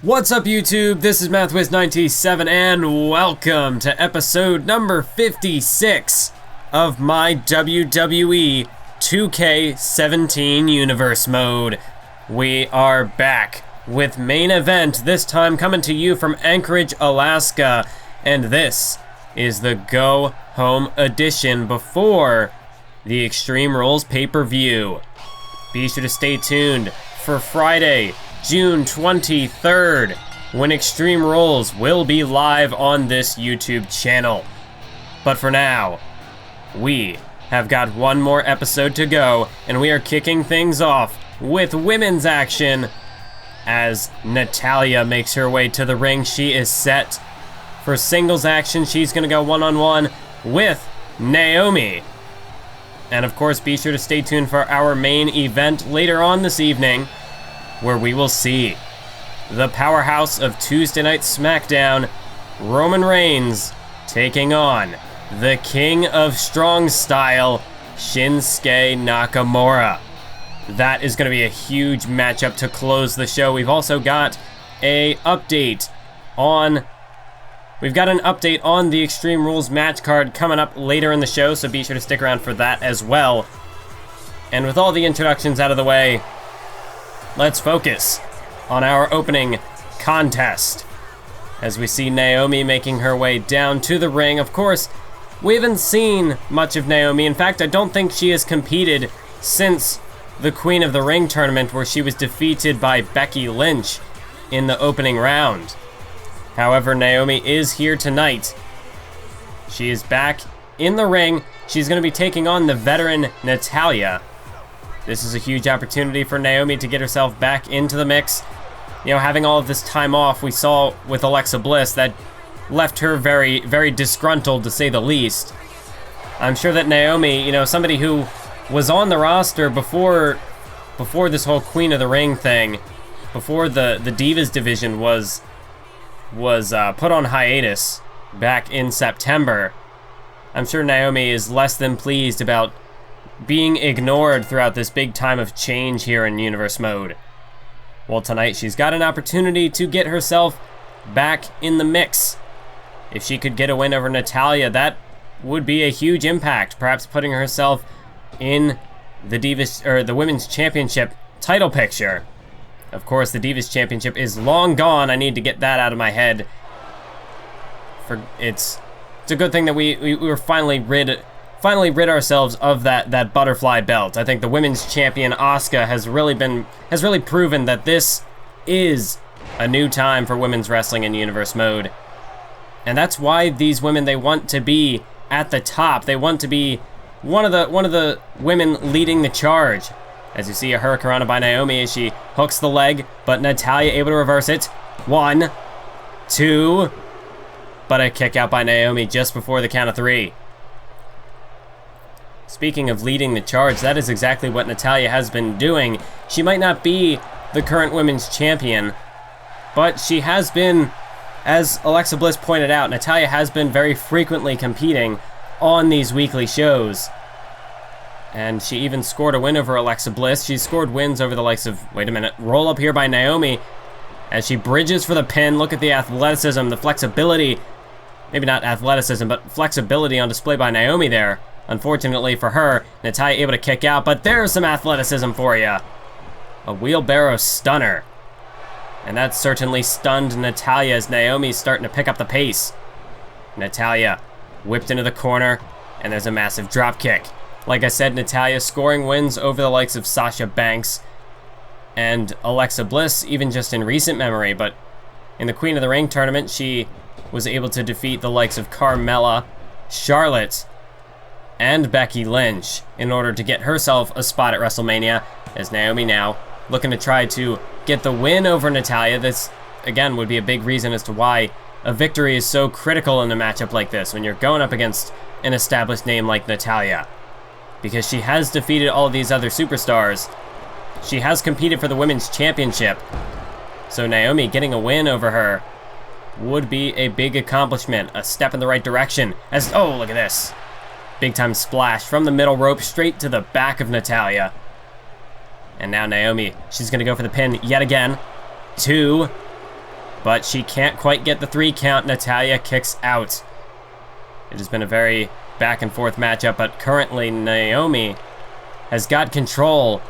What's up, YouTube? This is MathWiz97 and welcome to episode number 56 of my WWE 2K17 Universe Mode. We are back with main event, this time coming to you from Anchorage, Alaska, and this is the Go Home edition before the Extreme Rules pay-per-view. Be sure to stay tuned for Friday, June 23rd, when Extreme Rules will be live on this YouTube channel. But for now, we have got one more episode to go, and we are kicking things off with women's action as Natalya makes her way to the ring. She is set for singles action. She's gonna go one-on-one with Naomi. And of course, be sure to stay tuned for our main event later on this evening, where we will see the powerhouse of Tuesday Night SmackDown, Roman Reigns, taking on the King of Strong Style, Shinsuke Nakamura. That is going to be a huge matchup to close the show. We've also got an update on the Extreme Rules match card coming up later in the show, so be sure to stick around for that as well. And with all the introductions out of the way, let's focus on our opening contest as we see Naomi making her way down to the ring. Of course, we haven't seen much of Naomi. In fact, I don't think she has competed since the Queen of the Ring tournament, where she was defeated by Becky Lynch in the opening round. However, Naomi is here tonight. She is back in the ring. She's going to be taking on the veteran Natalya. This is a huge opportunity for Naomi to get herself back into the mix. You know, having all of this time off, we saw with Alexa Bliss, that left her very, very disgruntled, to say the least. I'm sure that Naomi, you know, somebody who was on the roster before this whole Queen of the Ring thing, before the Divas division was put on hiatus back in September, I'm sure Naomi is less than pleased about being ignored throughout this big time of change here in Universe Mode. Well, tonight she's got an opportunity to get herself back in the mix. If she could get a win over Natalya, that would be a huge impact, perhaps putting herself in the Divas or the Women's Championship title picture. Of course, the Divas Championship is long gone. I need to get that out of my head. It's a good thing that we were finally rid ourselves of that butterfly belt. I think the women's champion Asuka has really proven that this is a new time for women's wrestling in Universe Mode. And that's why these women, they want to be at the top. They want to be one of the women leading the charge. As you see a hurricanrana by Naomi as she hooks the leg, but Natalya able to reverse it. 1, 2, but a kick out by Naomi just before the count of 3. Speaking of leading the charge, that is exactly what Natalya has been doing. She might not be the current women's champion, but she has been, as Alexa Bliss pointed out, Natalya has been very frequently competing on these weekly shows. And she even scored a win over Alexa Bliss. She's scored wins over the likes of, wait a minute, roll up here by Naomi as she bridges for the pin. Look at the athleticism, the flexibility. Maybe not athleticism, but flexibility on display by Naomi there. Unfortunately for her, Natalya able to kick out, but there's some athleticism for you. A wheelbarrow stunner. And that certainly stunned Natalya as Naomi's starting to pick up the pace. Natalya whipped into the corner, and there's a massive drop kick. Like I said, Natalya scoring wins over the likes of Sasha Banks and Alexa Bliss, even just in recent memory, but in the Queen of the Ring tournament, she was able to defeat the likes of Carmella, Charlotte, and Becky Lynch in order to get herself a spot at WrestleMania, as Naomi now looking to try to get the win over Natalya. This, again, would be a big reason as to why a victory is so critical in a matchup like this, when you're going up against an established name like Natalya. Because she has defeated all these other superstars. She has competed for the Women's Championship. So Naomi getting a win over her would be a big accomplishment, a step in the right direction. As, oh, look at this. Big time splash from the middle rope straight to the back of Natalya. And now Naomi, she's going to go for the pin yet again. 2, but she can't quite get the 3 count. Natalya kicks out. It has been a very back and forth matchup, but currently Naomi has got control.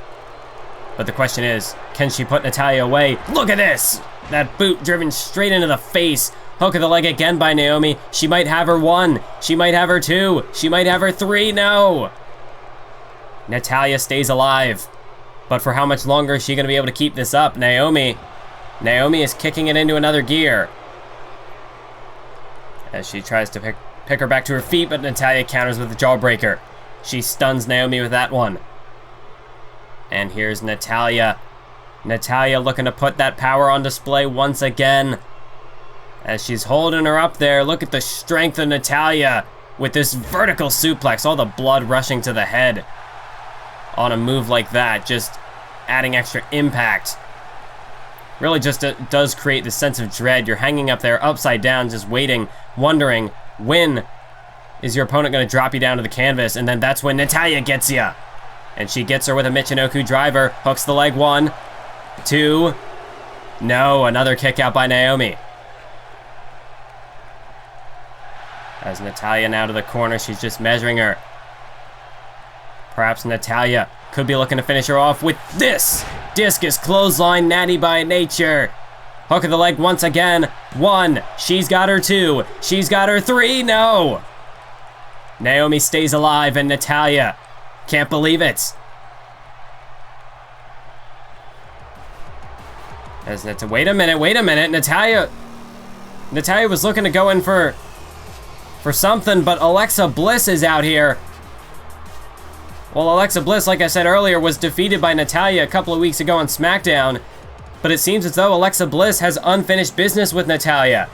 But the question is, can she put Natalya away? Look at this! That boot driven straight into the face. Hook of the leg again by Naomi. She might have her 1. She might have her 2. She might have her 3. No! Natalya stays alive. But for how much longer is she going to be able to keep this up? Naomi is kicking it into another gear. As she tries to pick her back to her feet, but Natalya counters with the jawbreaker. She stuns Naomi with that one. And here's Natalya. Natalya looking to put that power on display once again. As she's holding her up there, look at the strength of Natalya with this vertical suplex, all the blood rushing to the head on a move like that, just adding extra impact. Really just does create this sense of dread. You're hanging up there upside down, just waiting, wondering when is your opponent going to drop you down to the canvas, and then that's when Natalya gets you. And she gets her with a Michinoku driver, hooks the leg 1, 2, no, another kick out by Naomi. As Natalya now to the corner, she's just measuring her. Perhaps Natalya could be looking to finish her off with this discus clothesline, natty by nature. Hook of the leg once again, 1, she's got her 2, she's got her 3, no! Naomi stays alive and Natalya can't believe it. Wait a minute. Natalya was looking to go in for something, but Alexa Bliss is out here. Well, Alexa Bliss, like I said earlier, was defeated by Natalya a couple of weeks ago on SmackDown, but it seems as though Alexa Bliss has unfinished business with Natalya.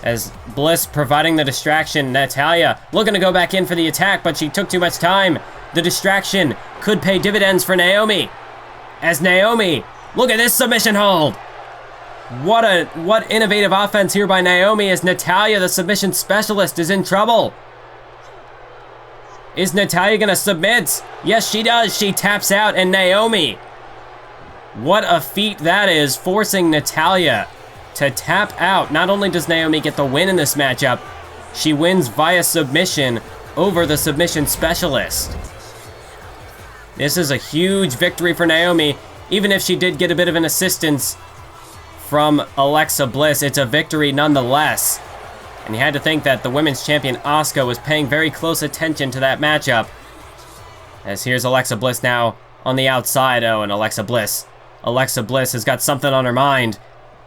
As Bliss providing the distraction, Natalya looking to go back in for the attack, but she took too much time. The distraction could pay dividends for Naomi. As Naomi, look at this submission hold. What innovative offense here by Naomi, as Natalya, the submission specialist, is in trouble. Is Natalya gonna submit? Yes, she does. She taps out, and Naomi, what a feat that is, forcing Natalya to tap out. Not only does Naomi get the win in this matchup, she wins via submission over the submission specialist. This is a huge victory for Naomi. Even if she did get a bit of an assistance from Alexa Bliss, it's a victory nonetheless. And you had to think that the women's champion Asuka was paying very close attention to that matchup. As here's Alexa Bliss now on the outside. Oh, and Alexa Bliss has got something on her mind.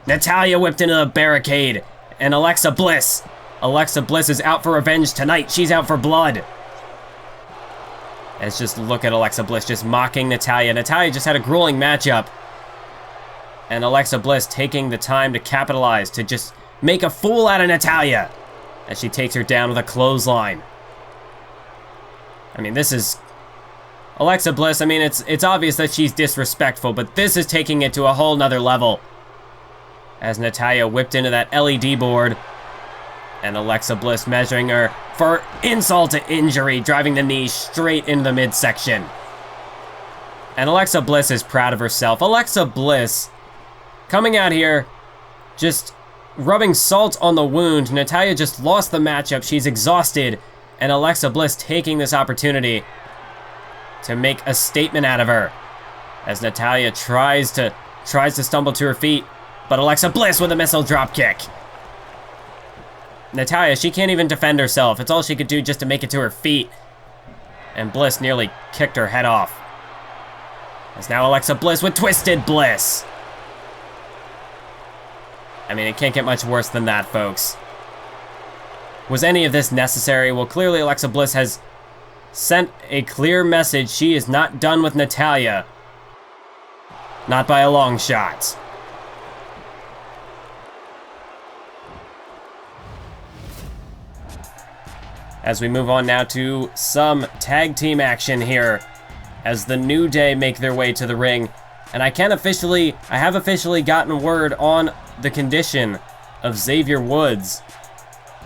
Natalya whipped into the barricade, and Alexa Bliss is out for revenge tonight. She's out for blood. Let's just look at Alexa Bliss just mocking Natalya. Natalya just had a grueling matchup, and Alexa Bliss taking the time to capitalize, to just make a fool out of Natalya as she takes her down with a clothesline. I mean, this is Alexa Bliss. I mean, it's obvious that she's disrespectful, but this is taking it to a whole nother level. As Natalya whipped into that LED board, and Alexa Bliss measuring her for insult to injury, driving the knee straight into the midsection. And Alexa Bliss is proud of herself. Alexa Bliss coming out here, just rubbing salt on the wound. Natalya just lost the matchup. She's exhausted, and Alexa Bliss taking this opportunity to make a statement out of her. As Natalya tries to stumble to her feet, but Alexa Bliss with a missile dropkick. Natalya, she can't even defend herself. It's all she could do just to make it to her feet. And Bliss nearly kicked her head off. As now Alexa Bliss with Twisted Bliss. I mean, it can't get much worse than that, folks. Was any of this necessary? Well, clearly Alexa Bliss has sent a clear message. She is not done with Natalya. Not by a long shot. As we move on now to some tag team action here, as the New Day make their way to the ring. And I have officially gotten word on the condition of Xavier Woods.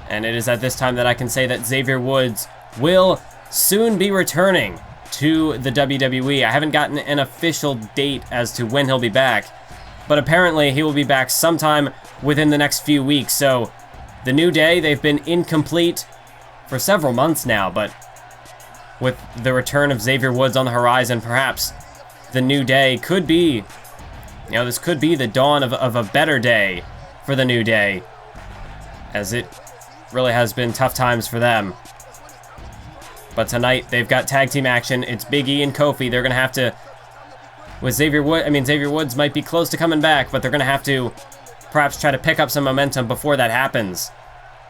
And it is at this time that I can say that Xavier Woods will soon be returning to the WWE. I haven't gotten an official date as to when he'll be back, but apparently he will be back sometime within the next few weeks. So the New Day, they've been incomplete for several months now, but with the return of Xavier Woods on the horizon, perhaps the New Day could be, this could be the dawn of a better day for the New Day, as it really has been tough times for them. But tonight, they've got tag team action. It's Big E and Kofi. They're going to have to, with Xavier Woods might be close to coming back, but they're going to have to perhaps try to pick up some momentum before that happens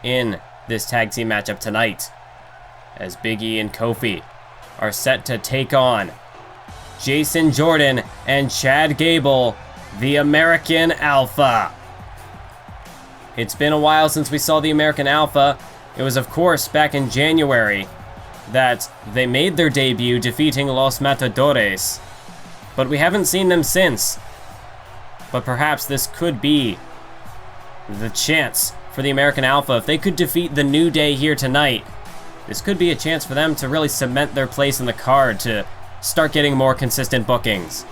in this tag team matchup tonight, as Big E and Kofi are set to take on Jason Jordan and Chad Gable, the American Alpha. It's been a while since we saw the American Alpha. It was, of course, back in January that they made their debut, defeating Los Matadores, but we haven't seen them since. But perhaps this could be the chance for the American Alpha. If they could defeat the New Day here tonight, this could be a chance for them to really cement their place in the card, to start getting more consistent bookings.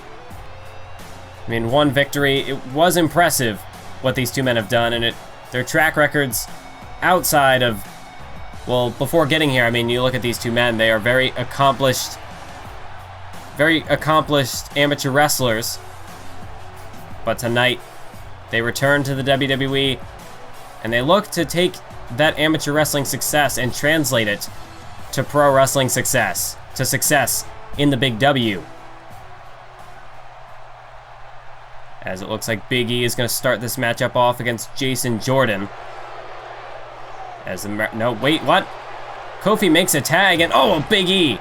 I mean, one victory, it was impressive what these two men have done, and their track records outside of, well, before getting here, I mean, you look at these two men, they are very accomplished amateur wrestlers. But tonight, they return to the WWE, and they look to take that amateur wrestling success and translate it to pro wrestling success, to success in the Big W. As it looks like Big E is going to start this matchup off against Jason Jordan. No, wait, what? Kofi makes a tag, and oh, Big E!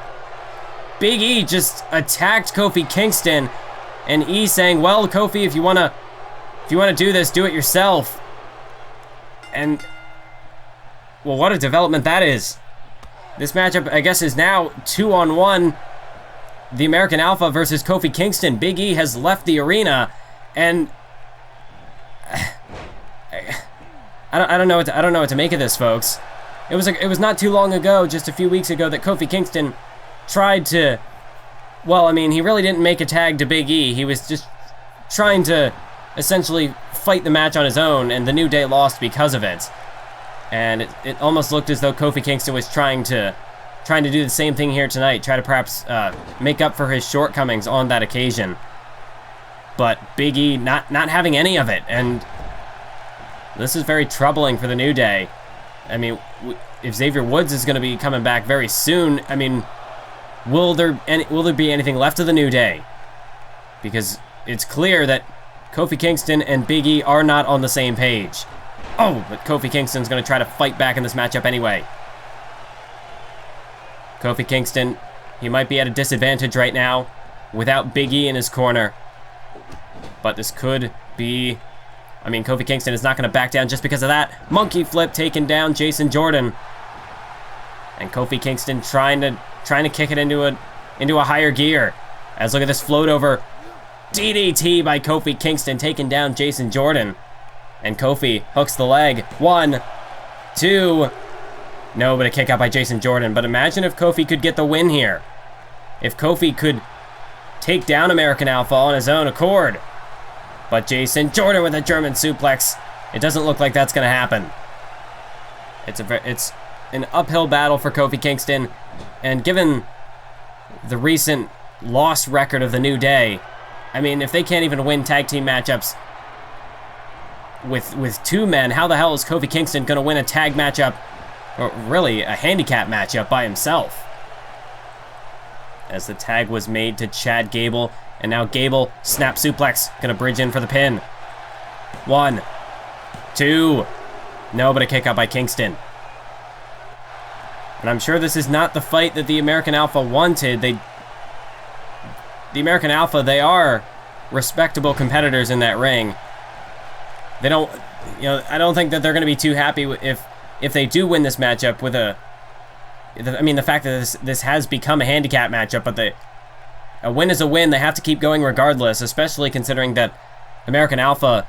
Big E just attacked Kofi Kingston, and E saying, well, Kofi, if you wanna do this, do it yourself. And, well, what a development that is. This matchup, I guess, is now 2-on-1. The American Alpha versus Kofi Kingston. Big E has left the arena, and I don't know what to make of this, folks. It was not too long ago, just a few weeks ago, that Kofi Kingston tried to, well, I mean, he really didn't make a tag to Big E. He was just trying to essentially fight the match on his own, and the New Day lost because of it. And it almost looked as though Kofi Kingston was trying to do the same thing here tonight, try to perhaps make up for his shortcomings on that occasion. But Big E not having any of it, and this is very troubling for the New Day. I mean, if Xavier Woods is going to be coming back very soon, I mean, will there be anything left of the New Day? Because it's clear that Kofi Kingston and Big E are not on the same page. Oh, but Kofi Kingston's going to try to fight back in this matchup anyway. Kofi Kingston, he might be at a disadvantage right now without Big E in his corner. But this could be, I mean, Kofi Kingston is not going to back down just because of that. Monkey flip taking down Jason Jordan. And Kofi Kingston trying to kick it into a higher gear. As look at this float over DDT by Kofi Kingston taking down Jason Jordan. And Kofi hooks the leg. 1, 2. No, but a kick out by Jason Jordan. But imagine if Kofi could get the win here. If Kofi could take down American Alpha on his own accord. But Jason Jordan with a German suplex. It doesn't look like that's going to happen. It's an uphill battle for Kofi Kingston. And given the recent loss record of the New Day, I mean, if they can't even win tag team matchups with two men, how the hell is Kofi Kingston going to win a tag matchup, or really a handicap matchup by himself? As the tag was made to Chad Gable, and now Gable, snap suplex, going to bridge in for the pin. 1, 2, no, but a kick out by Kingston. And I'm sure this is not the fight that the American Alpha wanted. The American Alpha, they are respectable competitors in that ring. They don't, I don't think that they're going to be too happy if they do win this matchup with the fact that this has become a handicap matchup, but a win is a win. They have to keep going regardless, especially considering that American Alpha,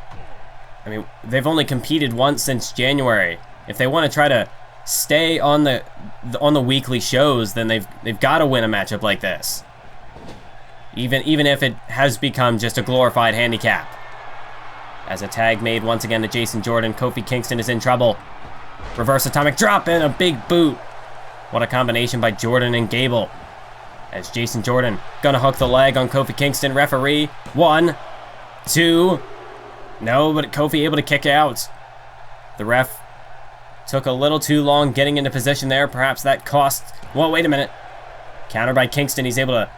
I mean, they've only competed once since January. If they want to try to stay on the weekly shows, then they've got to win a matchup like this. Even if it has become just a glorified handicap. As a tag made once again to Jason Jordan, Kofi Kingston is in trouble. Reverse atomic drop and a big boot. What a combination by Jordan and Gable. As Jason Jordan gonna hook the leg on Kofi Kingston. Referee, 1, 2. No, but Kofi able to kick out. The ref took a little too long getting into position there. Perhaps that cost... Well, wait a minute. Counter by Kingston. He's able to...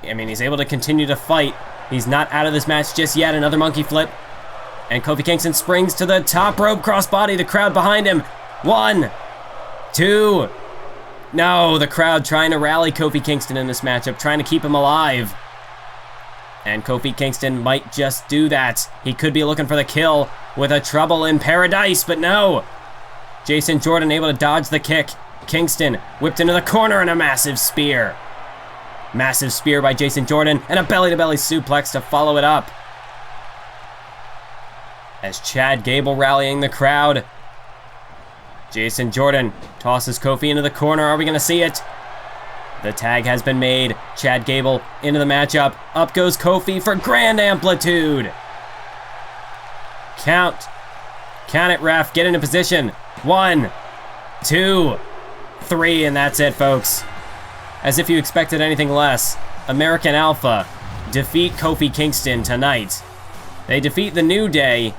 he's able to continue to fight. He's not out of this match just yet. Another monkey flip. And Kofi Kingston springs to the top rope crossbody. The crowd behind him. 1, 2. No, the crowd trying to rally Kofi Kingston in this matchup, trying to keep him alive. And Kofi Kingston might just do that. He could be looking for the kill with a trouble in paradise, but no. Jason Jordan able to dodge the kick. Kingston whipped into the corner and a massive spear. Massive spear by Jason Jordan and a belly-to-belly suplex to follow it up. As Chad Gable rallying the crowd. Jason Jordan tosses Kofi into the corner. Are we going to see it? The tag has been made. Chad Gable into the matchup. Up goes Kofi for grand amplitude. Count. Count it, ref. Get into position. 1, 2, 3, and that's it, folks. As if you expected anything less, American Alpha defeat Kofi Kingston tonight. They defeat the New Day,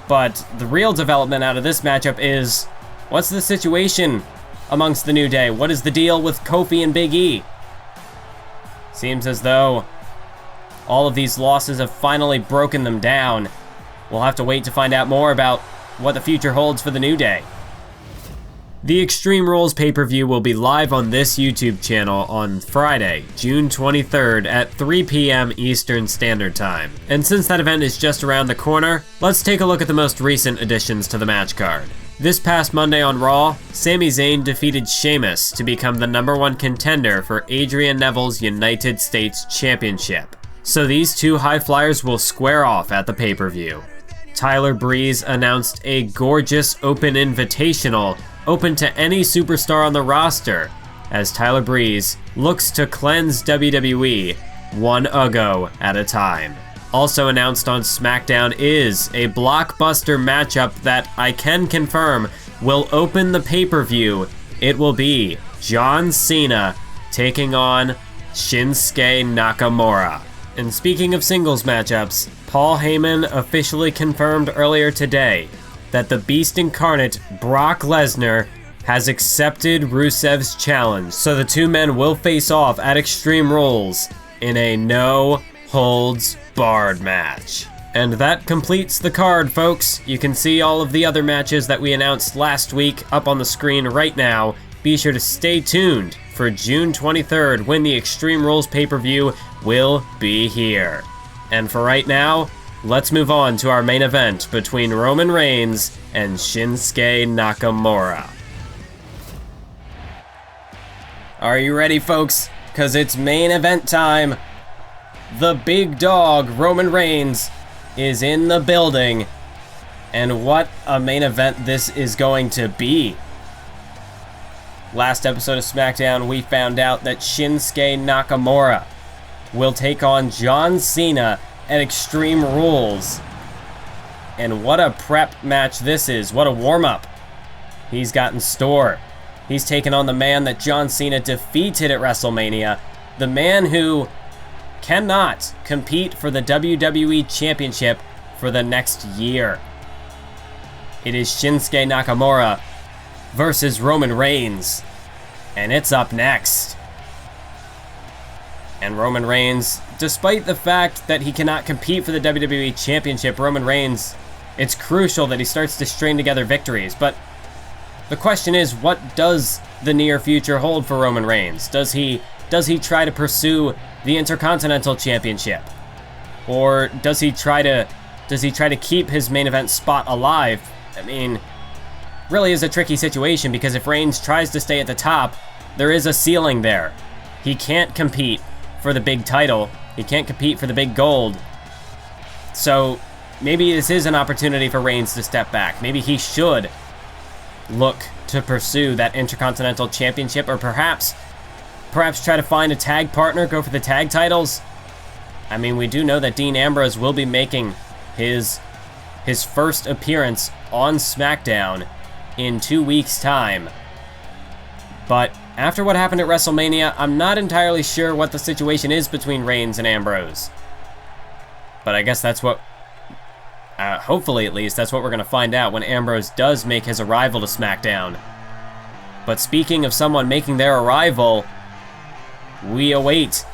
but the real development out of this matchup is, what's the situation amongst the New Day? What is the deal with Kofi and Big E? Seems as though all of these losses have finally broken them down. We'll have to wait to find out more about what the future holds for the New Day. The Extreme Rules pay-per-view will be live on this YouTube channel on Friday, June 23rd at 3 p.m. Eastern Standard Time. And since that event is just around the corner, let's take a look at the most recent additions to the match card. This past Monday on Raw, Sami Zayn defeated Sheamus to become the #1 contender for Adrian Neville's United States Championship. So these two high flyers will square off at the pay-per-view. Tyler Breeze announced a gorgeous open invitational open to any superstar on the roster, as Tyler Breeze looks to cleanse WWE one Ugo at a time. Also announced on SmackDown is a blockbuster matchup that I can confirm will open the pay-per-view. It will be John Cena taking on Shinsuke Nakamura. And speaking of singles matchups, Paul Heyman officially confirmed earlier today that the Beast Incarnate, Brock Lesnar, has accepted Rusev's challenge. So the two men will face off at Extreme Rules in a no-holds-barred match. And that completes the card, folks. You can see all of the other matches that we announced last week up on the screen right now. Be sure to stay tuned for June 23rd when the Extreme Rules pay-per-view will be here. And for right now, let's move on to our main event between Roman Reigns and Shinsuke Nakamura. Are you ready, folks? Because it's main event time. The big dog, Roman Reigns, is in the building. And what a main event this is going to be. Last episode of SmackDown, we found out that Shinsuke Nakamura will take on John Cena at Extreme Rules. And what a prep match this is. What a warm-up he's got in store. He's taken on the man that John Cena defeated at WrestleMania. The man who cannot compete for the WWE Championship for the next year. It is Shinsuke Nakamura versus Roman Reigns. And it's up next. And Roman Reigns, despite the fact that he cannot compete for the WWE Championship, Roman Reigns, it's crucial that he starts to string together victories. But the question is, what does the near future hold for Roman Reigns? Does he try to pursue the Intercontinental Championship? Or does he try to keep his main event spot alive? I mean, really is a tricky situation, because if Reigns tries to stay at the top, there is a ceiling there. He can't compete for the big title. He can't compete for the big gold. So maybe this is an opportunity for Reigns to step back. Maybe he should look to pursue that Intercontinental Championship, or perhaps try to find a tag partner, go for the tag titles. I mean, we do know that Dean Ambrose will be making his first appearance on SmackDown in 2 weeks' time. But after what happened at WrestleMania, I'm not entirely sure what the situation is between Reigns and Ambrose. But I guess that's what, hopefully at least, that's what we're going to find out when Ambrose does make his arrival to SmackDown. But speaking of someone making their arrival, we await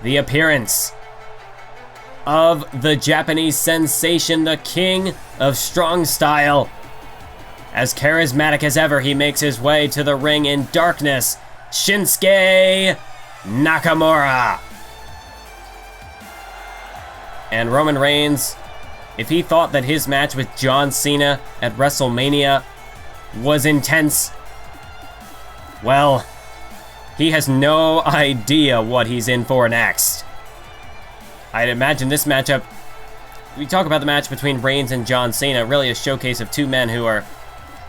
the appearance of the Japanese sensation, the king of strong style. As charismatic as ever, he makes his way to the ring in darkness, Shinsuke Nakamura. And Roman Reigns, if he thought that his match with John Cena at WrestleMania was intense, well, he has no idea what he's in for next. I'd imagine this matchup, we talk about the match between Reigns and John Cena, really a showcase of two men who are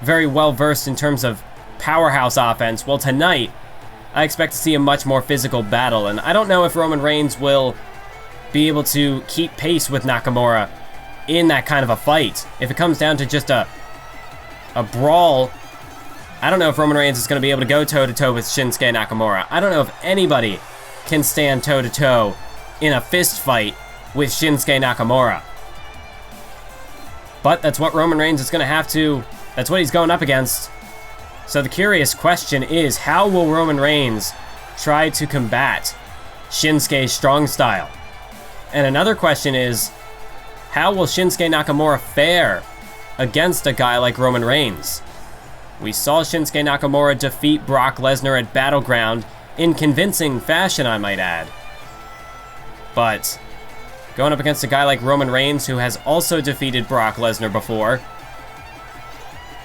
very well versed in terms of powerhouse offense. Well, tonight, I expect to see a much more physical battle, and I don't know if Roman Reigns will be able to keep pace with Nakamura in that kind of a fight. If it comes down to just a brawl, I don't know if Roman Reigns is going to be able to go toe-to-toe with Shinsuke Nakamura. I don't know if anybody can stand toe-to-toe in a fist fight with Shinsuke Nakamura. But that's what Roman Reigns is going to have to, that's what he's going up against. So the curious question is, how will Roman Reigns try to combat Shinsuke's strong style? And another question is, how will Shinsuke Nakamura fare against a guy like Roman Reigns? We saw Shinsuke Nakamura defeat Brock Lesnar at Battleground in convincing fashion, I might add. But going up against a guy like Roman Reigns, who has also defeated Brock Lesnar before,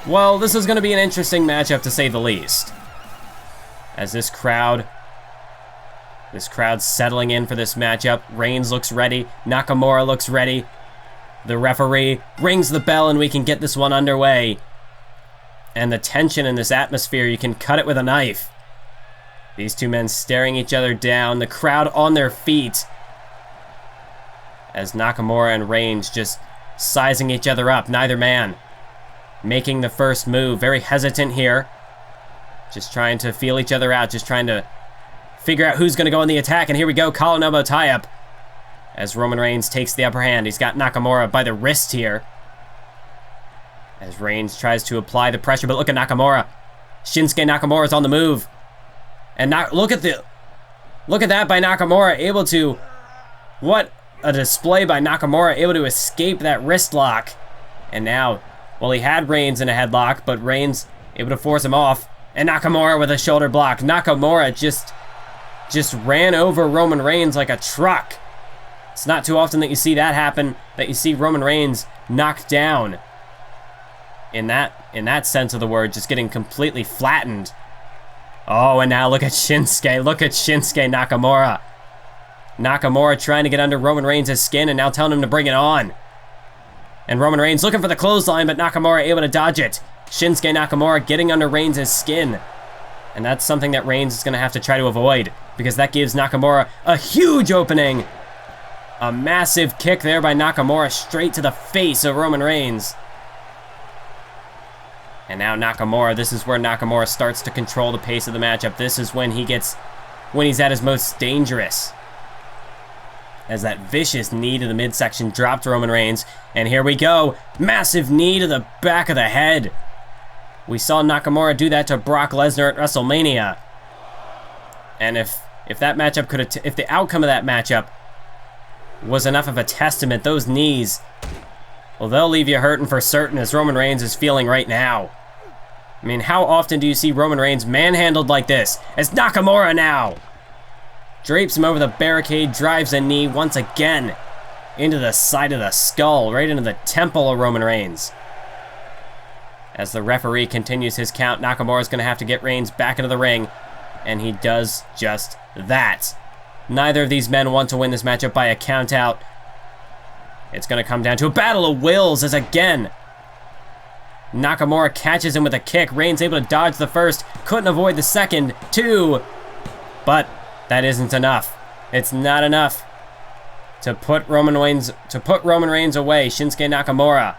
well, this is going to be an interesting matchup to say the least. As this crowd's settling in for this matchup. Reigns looks ready. Nakamura looks ready. The referee rings the bell and we can get this one underway. And the tension in this atmosphere, you can cut it with a knife. These two men staring each other down, the crowd on their feet, as Nakamura and Reigns just sizing each other up, neither man making the first move. Very hesitant here. Just trying to feel each other out, just trying to figure out who's going to go on the attack. And here we go, collar and elbow tie-up as Roman Reigns takes the upper hand. He's got Nakamura by the wrist here as Reigns tries to apply the pressure, but look at Nakamura. Shinsuke Nakamura's on the move. And look at that by Nakamura, able to, what a display by Nakamura, able to escape that wrist lock. And now, well, he had Reigns in a headlock, but Reigns able to force him off. And Nakamura with a shoulder block. Nakamura just ran over Roman Reigns like a truck. It's not too often that you see that happen, that you see Roman Reigns knocked down. In that sense of the word, just getting completely flattened. Oh, and now look at Shinsuke. Look at Shinsuke Nakamura. Nakamura trying to get under Roman Reigns' skin and now telling him to bring it on. And Roman Reigns looking for the clothesline, but Nakamura able to dodge it. Shinsuke Nakamura getting under Reigns' skin. And that's something that Reigns is going to have to try to avoid, because that gives Nakamura a huge opening. A massive kick there by Nakamura straight to the face of Roman Reigns. And now Nakamura, this is where Nakamura starts to control the pace of the matchup. This is when he's at his most dangerous. As that vicious knee to the midsection dropped Roman Reigns. And here we go. Massive knee to the back of the head. We saw Nakamura do that to Brock Lesnar at WrestleMania. And if that matchup if the outcome of that matchup was enough of a testament, those knees, well, they'll leave you hurting for certain, as Roman Reigns is feeling right now. I mean, how often do you see Roman Reigns manhandled like this? As Nakamura now drapes him over the barricade, drives a knee once again into the side of the skull, right into the temple of Roman Reigns. As the referee continues his count, Nakamura's going to have to get Reigns back into the ring, and he does just that. Neither of these men want to win this matchup by a count out. It's going to come down to a battle of wills, as again, Nakamura catches him with a kick. Reigns able to dodge the first, couldn't avoid the second, two, but that isn't enough. It's not enough. to put Roman Reigns away. Shinsuke Nakamura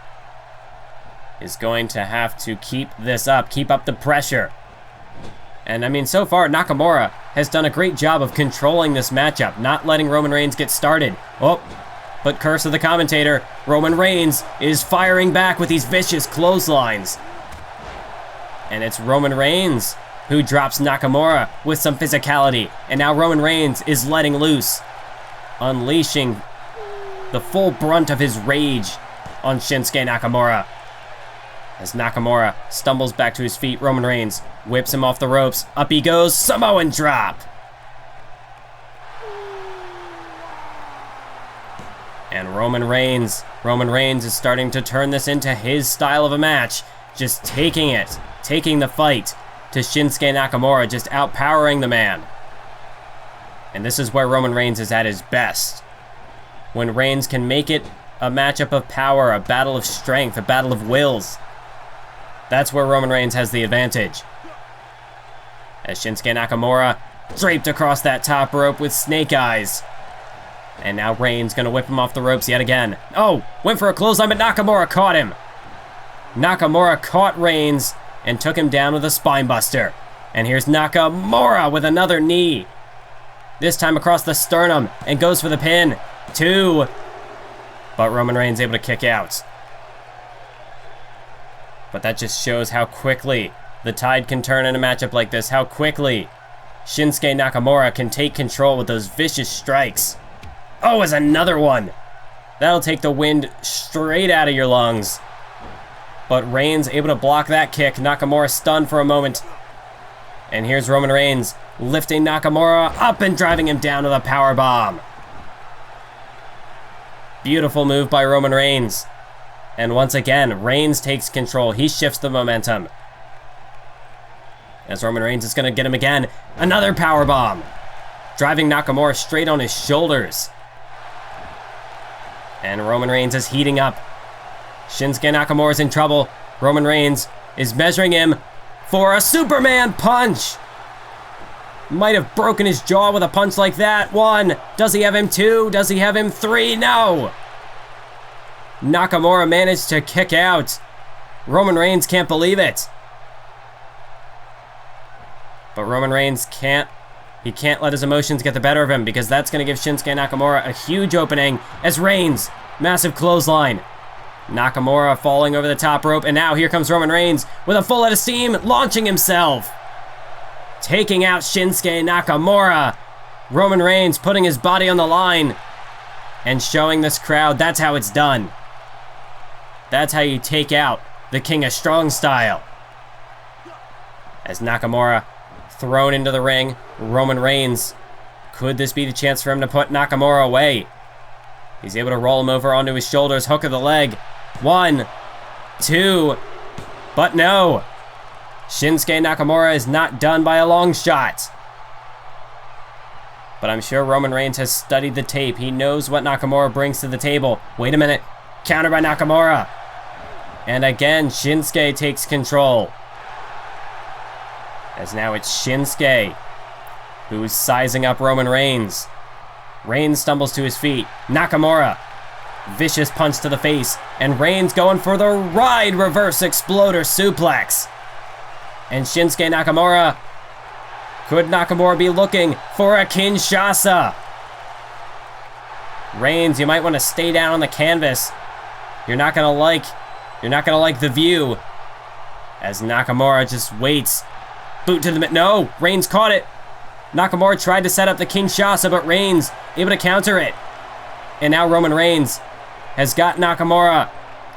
is going to have to keep this up, keep up the pressure. And I mean, so far, Nakamura has done a great job of controlling this matchup, not letting Roman Reigns get started. Oh, but curse of the commentator, Roman Reigns is firing back with these vicious clotheslines. And it's Roman Reigns who drops Nakamura with some physicality. And now Roman Reigns is letting loose, unleashing the full brunt of his rage on Shinsuke Nakamura. As Nakamura stumbles back to his feet, Roman Reigns whips him off the ropes. Up he goes, Samoan drop. And Roman Reigns is starting to turn this into his style of a match. Just taking the fight to Shinsuke Nakamura, just outpowering the man. And this is where Roman Reigns is at his best. When Reigns can make it a matchup of power, a battle of strength, a battle of wills. That's where Roman Reigns has the advantage. As Shinsuke Nakamura draped across that top rope with snake eyes. And now Reigns gonna whip him off the ropes yet again. Oh, went for a clothesline, but Nakamura caught him. Nakamura caught Reigns and took him down with a spine buster. And here's Nakamura with another knee. This time across the sternum and goes for the pin. 2. But Roman Reigns able to kick out. But that just shows how quickly the tide can turn in a matchup like this. How quickly Shinsuke Nakamura can take control with those vicious strikes. Oh, it's another one. That'll take the wind straight out of your lungs. But Reigns able to block that kick. Nakamura stunned for a moment. And here's Roman Reigns lifting Nakamura up and driving him down with a powerbomb. Beautiful move by Roman Reigns. And once again, Reigns takes control. He shifts the momentum. As Roman Reigns is going to get him again. Another powerbomb. Driving Nakamura straight on his shoulders. And Roman Reigns is heating up. Shinsuke Nakamura is in trouble. Roman Reigns is measuring him for a Superman punch. Might have broken his jaw with a punch like that. 1. Does he have him? 2. Does he have him? 3. No. Nakamura managed to kick out. Roman Reigns can't believe it. But Roman Reigns can't let his emotions get the better of him, because that's going to give Shinsuke Nakamura a huge opening as Reigns, massive clothesline. Nakamura falling over the top rope, and now here comes Roman Reigns with a full head of steam, launching himself. Taking out Shinsuke Nakamura. Roman Reigns putting his body on the line and showing this crowd that's how it's done. That's how you take out the King of Strong Style. As Nakamura thrown into the ring, Roman Reigns, could this be the chance for him to put Nakamura away? He's able to roll him over onto his shoulders, hook of the leg. 1, 2, but no. Shinsuke Nakamura is not done by a long shot. But I'm sure Roman Reigns has studied the tape. He knows what Nakamura brings to the table. Wait a minute. Counter by Nakamura. And again, Shinsuke takes control. As now it's Shinsuke who's sizing up Roman Reigns. Reigns stumbles to his feet. Nakamura. Vicious punch to the face. And Reigns going for the ride reverse exploder suplex. And Shinsuke Nakamura. Could Nakamura be looking for a Kinshasa? Reigns, you might want to stay down on the canvas. You're not gonna like the view. As Nakamura just waits. Boot to the mid. No, Reigns caught it. Nakamura tried to set up the Kinshasa, but Reigns able to counter it. And now Roman Reigns has got Nakamura.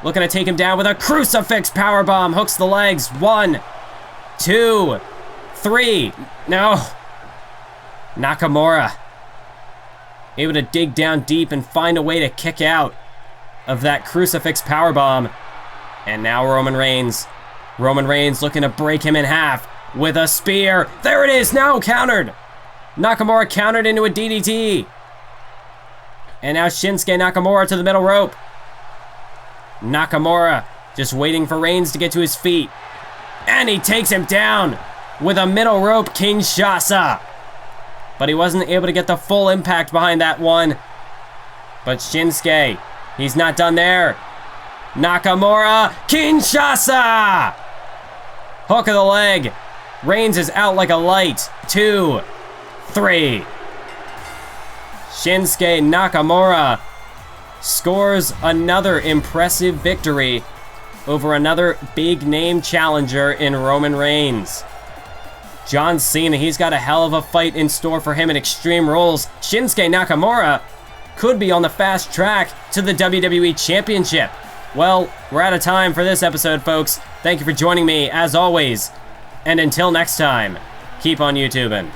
Looking to take him down with a crucifix powerbomb. Hooks the legs. 1, 2, 3. No. Nakamura able to dig down deep and find a way to kick out of that crucifix powerbomb. And now Roman Reigns. Roman Reigns looking to break him in half with a spear. There it is. Now countered. Nakamura countered into a DDT. And now Shinsuke Nakamura to the middle rope. Nakamura just waiting for Reigns to get to his feet. And he takes him down with a middle rope Kinshasa. But he wasn't able to get the full impact behind that one. But Shinsuke, he's not done there. Nakamura, Kinshasa! Hook of the leg. Reigns is out like a light. 2, 3. Shinsuke Nakamura scores another impressive victory over another big-name challenger in Roman Reigns. John Cena, he's got a hell of a fight in store for him in Extreme Rules. Shinsuke Nakamura could be on the fast track to the WWE Championship. Well, we're out of time for this episode, folks. Thank you for joining me, as always. And until next time, keep on YouTubing.